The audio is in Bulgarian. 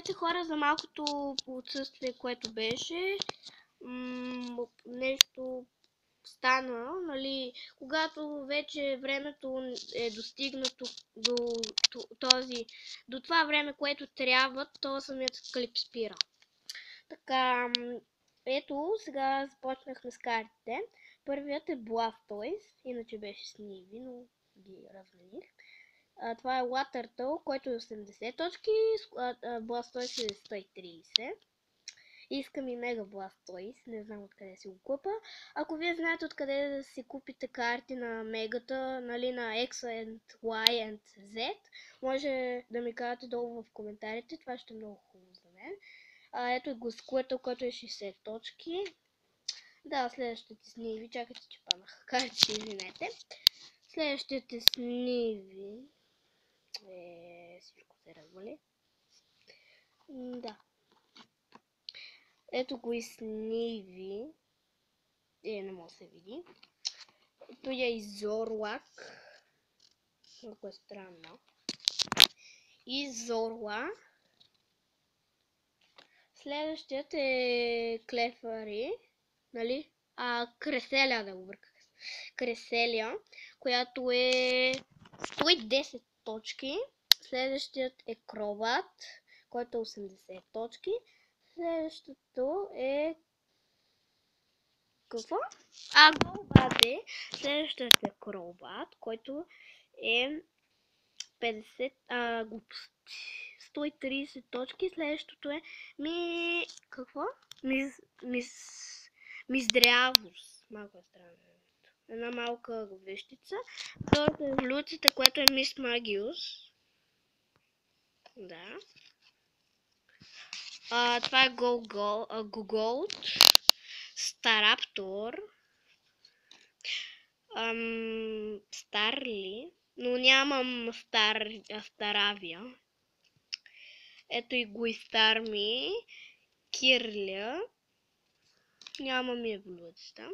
Здравейте хора, за малкото отсъствие, което беше. Нещо стана, нали, когато вече времето е достигнато до това време, което трябва, то самият клип спира. Така, ето, сега започнахме с картите. Първият е Blastoise, иначе беше с Ниви, но ги размених. Това е Water Turtle, който е 80 точки, Blastoise е 130. Искам и Mega Blastoise, не знам откъде си го купа. Ако вие знаете откъде да си купите карти на Мегата, нали, на X and Y and Z, може да ми кажете долу в коментарите, това ще е много хубаво за мен. Ето и Gusquirtle, който е 60 точки. Да, следващите с Ниви, чакайте, че паднаха карти, извинете. Следващите с Ниви... всичко се развали. Да. Ето го и с Ниви. Не може да се види. Ето я и Зорлак. Много е странно. И Зорла. Следващият е Клефари. Нали? Креселия, да го бърках. Креселия, която е 110 точки. Следващият е Кробат, който е 80 точки. Следващото е... Какво? Голбат е. Следващият е Кробат, който е 50... глупости. 130 точки. Следващото е Какво? Миздрявост. Малко е странно. Една малка вещица. Втората еволюцията, което е Мис Магиус. Да. Това е Гоголд. Стараптор. Старли. Но нямам Старавия. Ето и Гуистарми. Кирля. Нямам еволюцията.